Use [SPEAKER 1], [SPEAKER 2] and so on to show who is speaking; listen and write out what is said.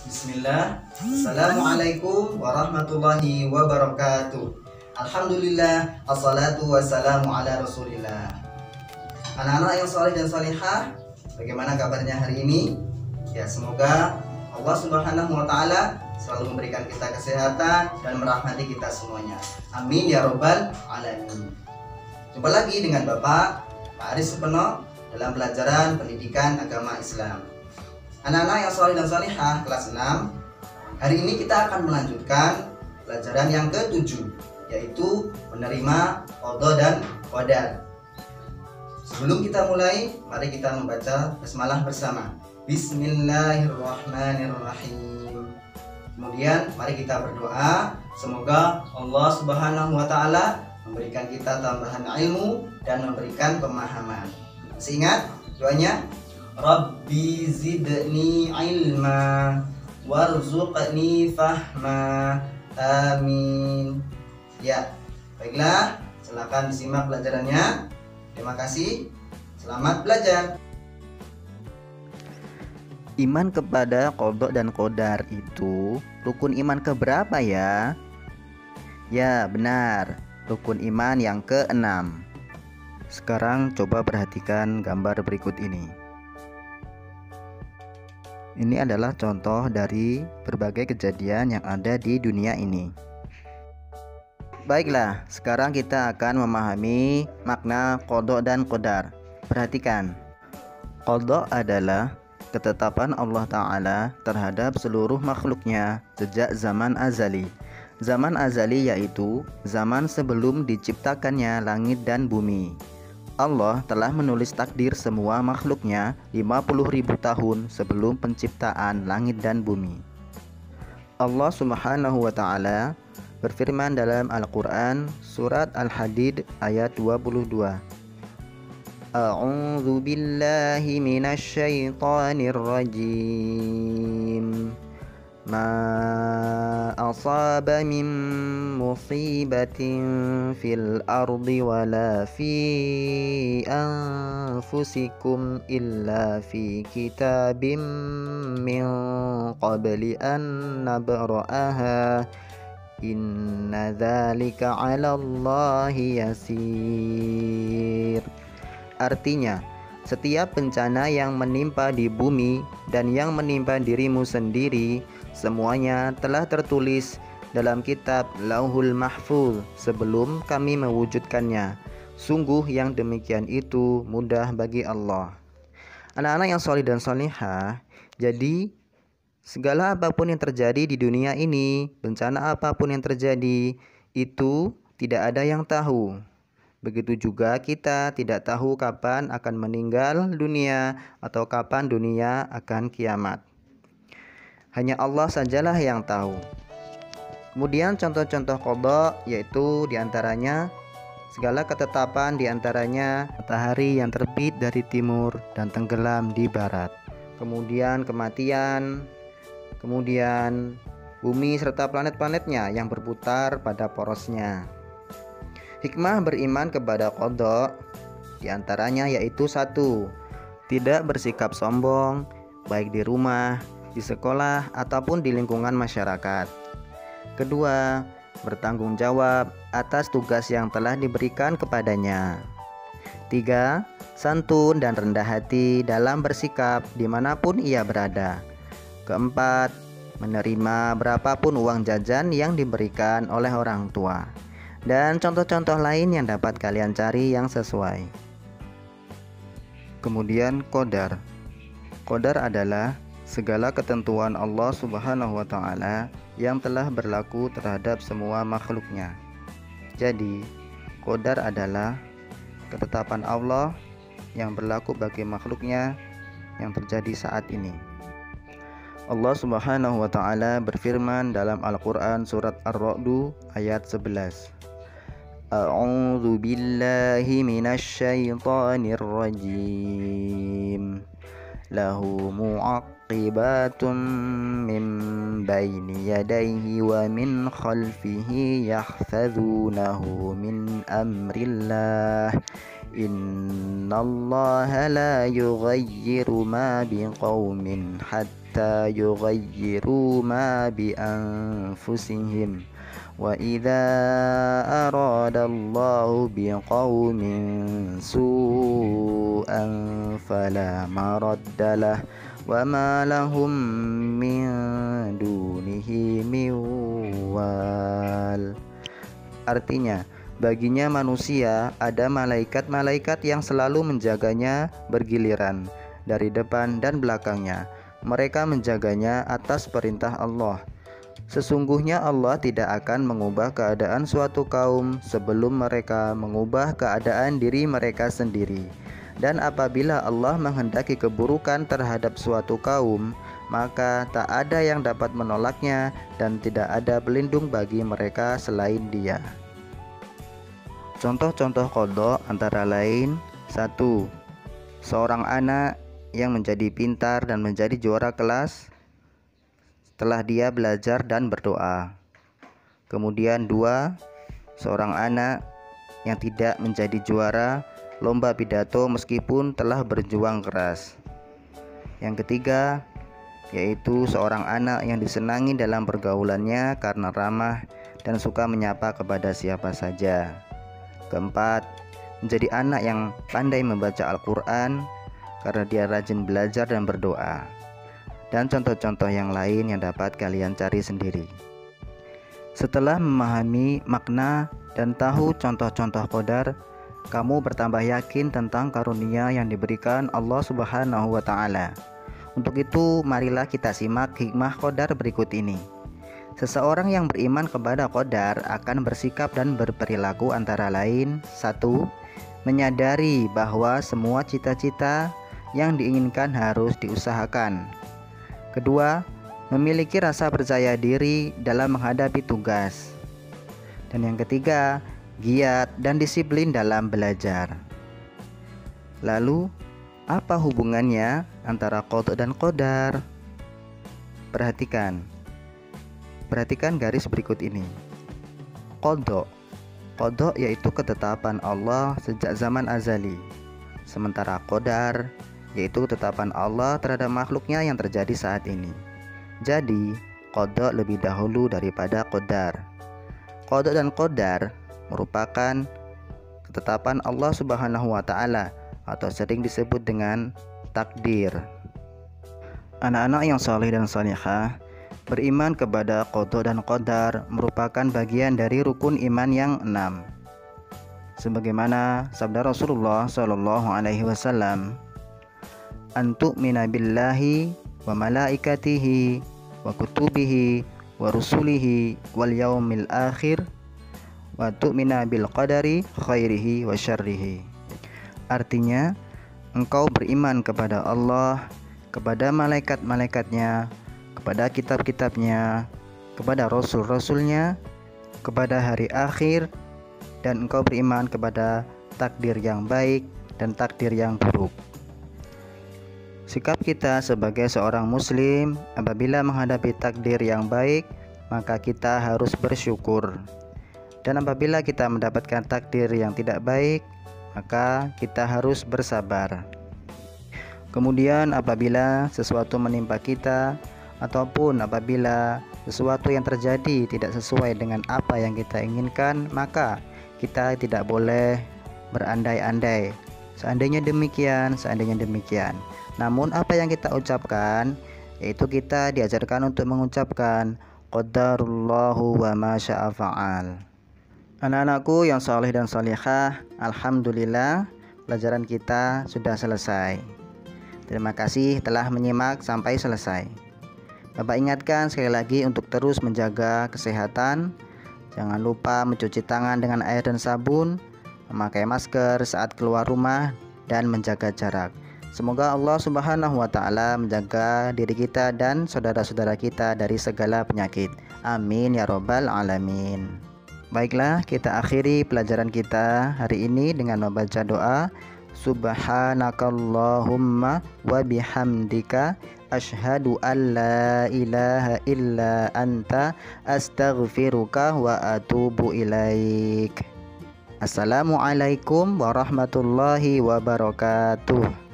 [SPEAKER 1] Bismillah. Assalamualaikum warahmatullahi wabarakatuh. Alhamdulillah, assalatu wassalamu ala rasulillah. Anak-anak yang soleh dan solehah, bagaimana kabarnya hari ini? Ya, semoga Allah Subhanahu wa Ta'ala selalu memberikan kita kesehatan dan merahmati kita semuanya. Amin ya robbal alamin. Jumpa lagi dengan Bapak Pak Aris Supeno dalam pelajaran pendidikan agama Islam. Anak-anak yang soleh dan solehah kelas 6, hari ini kita akan melanjutkan pelajaran yang ke-7, yaitu menerima qadha dan qadar. Sebelum kita mulai, mari kita membaca basmalah bersama. Bismillahirrahmanirrahim. Kemudian mari kita berdoa, semoga Allah Subhanahu wa Ta'ala memberikan kita tambahan ilmu dan memberikan pemahaman. Masih ingat doanya? Rabbi zidni ilma warzuqni fahma. Amin. Ya, baiklah, silakan disimak pelajarannya. Terima kasih. Selamat belajar.
[SPEAKER 2] Iman kepada qadha dan qadar itu rukun iman keberapa ya? Ya, benar. Rukun iman yang ke-6. Sekarang coba perhatikan gambar berikut ini. Ini adalah contoh dari berbagai kejadian yang ada di dunia ini. Baiklah, sekarang kita akan memahami makna qadha dan qadar. Perhatikan. Qadha adalah ketetapan Allah Ta'ala terhadap seluruh makhluknya sejak zaman azali. Zaman azali yaitu zaman sebelum diciptakannya langit dan bumi. Allah telah menulis takdir semua makhluknya 50.000 tahun sebelum penciptaan langit dan bumi. Allah Subhanahu wa Ta'ala berfirman dalam Al-Quran surat Al-Hadid ayat 22. A'udzu billahi minasy syaithanir rajim. Ma asaba min musibatin fil ardi wala fi anfusikum illa fi kitabim min qabli an nabra'aha inna dzalika 'ala Allahi yasir. Artinya, setiap bencana yang menimpa di bumi dan yang menimpa dirimu sendiri, semuanya telah tertulis dalam kitab Lauhul Mahfuz sebelum kami mewujudkannya. Sungguh yang demikian itu mudah bagi Allah. Anak-anak yang soleh dan solehah, jadi segala apapun yang terjadi di dunia ini, bencana apapun yang terjadi, itu tidak ada yang tahu. Begitu juga kita tidak tahu kapan akan meninggal dunia atau kapan dunia akan kiamat. Hanya Allah sajalah yang tahu. Kemudian contoh-contoh qadha yaitu diantaranya segala ketetapan, diantaranya matahari yang terbit dari timur dan tenggelam di barat. Kemudian kematian, kemudian bumi serta planet-planetnya yang berputar pada porosnya. Hikmah beriman kepada qadha diantaranya yaitu 1. Tidak bersikap sombong baik di rumah, di sekolah ataupun di lingkungan masyarakat. 2. Bertanggung jawab atas tugas yang telah diberikan kepadanya. 3. Santun dan rendah hati dalam bersikap dimanapun ia berada. 4. Menerima berapapun uang jajan yang diberikan oleh orang tua. Dan contoh-contoh lain yang dapat kalian cari yang sesuai. Kemudian qadar. Qadar adalah segala ketentuan Allah Subhanahu wa Ta'ala yang telah berlaku terhadap semua makhluknya. Jadi, qadar adalah ketetapan Allah yang berlaku bagi makhluknya yang terjadi saat ini. Allah Subhanahu wa Ta'ala berfirman dalam Al-Quran surat Ar-Ra'd ayat 11. A'udzu billahi minasy syaithanir rajim. Lahu mu'aqibatun min baini yadayhi wa min khalfihi yahfazunahu min amrillah Innallaha la yughayyiru ma biqaumin hatta yughayyiru ma bi anfusihim. Wa idza aradallahu biqaumin su'an fala maraddalah wa ma lahum min dunihi min wal. Artinya, baginya manusia ada malaikat-malaikat yang selalu menjaganya bergiliran dari depan dan belakangnya. Mereka menjaganya atas perintah Allah. Sesungguhnya Allah tidak akan mengubah keadaan suatu kaum sebelum mereka mengubah keadaan diri mereka sendiri. Dan apabila Allah menghendaki keburukan terhadap suatu kaum, maka tak ada yang dapat menolaknya dan tidak ada pelindung bagi mereka selain Dia. Contoh-contoh qadha antara lain: 1. Seorang anak yang menjadi pintar dan menjadi juara kelas setelah dia belajar dan berdoa. Kemudian 2. Seorang anak yang tidak menjadi juara lomba pidato meskipun telah berjuang keras. Yang ketiga, yaitu seorang anak yang disenangi dalam pergaulannya karena ramah dan suka menyapa kepada siapa saja. Keempat, menjadi anak yang pandai membaca Al-Quran karena dia rajin belajar dan berdoa. Dan contoh-contoh yang lain yang dapat kalian cari sendiri. Setelah memahami makna dan tahu contoh-contoh qadar, kamu bertambah yakin tentang karunia yang diberikan Allah Subhanahu wa Ta'ala. Untuk itu, marilah kita simak hikmah qadar berikut ini. Seseorang yang beriman kepada qadar akan bersikap dan berperilaku antara lain: 1. Menyadari bahwa semua cita-cita yang diinginkan harus diusahakan. Kedua, memiliki rasa percaya diri dalam menghadapi tugas. Dan yang ketiga, giat dan disiplin dalam belajar. Lalu, apa hubungannya antara qadha dan qadar? Perhatikan garis berikut ini. Qadha yaitu ketetapan Allah sejak zaman azali. Sementara qadar yaitu ketetapan Allah terhadap makhluknya yang terjadi saat ini. Jadi, qadha lebih dahulu daripada qadar. Qadha dan qadar merupakan ketetapan Allah Subhanahu wa Ta'ala atau sering disebut dengan takdir. Anak-anak yang saleh dan salihah, beriman kepada qadha dan qadar merupakan bagian dari rukun iman yang 6. Sebagaimana sabda Rasulullah SAW, "Antu'mina billahi wa malaikatihi wa kutubihi wa rusulihi wal yaumil akhir wa tu'mina bil qadari khairihi wa syarrihi." Artinya, engkau beriman kepada Allah, kepada malaikat-malaikatnya, kepada kitab-kitabnya, kepada rasul-rasulnya, kepada hari akhir, dan engkau beriman kepada takdir yang baik dan takdir yang buruk. Sikap kita sebagai seorang muslim apabila menghadapi takdir yang baik, maka kita harus bersyukur. Dan apabila kita mendapatkan takdir yang tidak baik, maka kita harus bersabar. Kemudian apabila sesuatu menimpa kita, ataupun apabila sesuatu yang terjadi tidak sesuai dengan apa yang kita inginkan, maka kita tidak boleh berandai-andai. Seandainya demikian. Namun apa yang kita ucapkan, yaitu kita diajarkan untuk mengucapkan qadarullahu wa ma syaa fa'al. Anak-anakku yang saleh dan salihah, alhamdulillah pelajaran kita sudah selesai. Terima kasih telah menyimak sampai selesai. Bapak ingatkan sekali lagi untuk terus menjaga kesehatan. Jangan lupa mencuci tangan dengan air dan sabun, memakai masker saat keluar rumah, dan menjaga jarak. Semoga Allah Subhanahu wa Ta'ala menjaga diri kita dan saudara-saudara kita dari segala penyakit. Amin ya Rabbal Alamin. Baiklah, kita akhiri pelajaran kita hari ini dengan membaca doa. Subhanakallahumma wa bihamdika asyhadu an la ilaha illa anta astaghfiruka wa atubu ilaik. Assalamualaikum warahmatullahi wabarakatuh.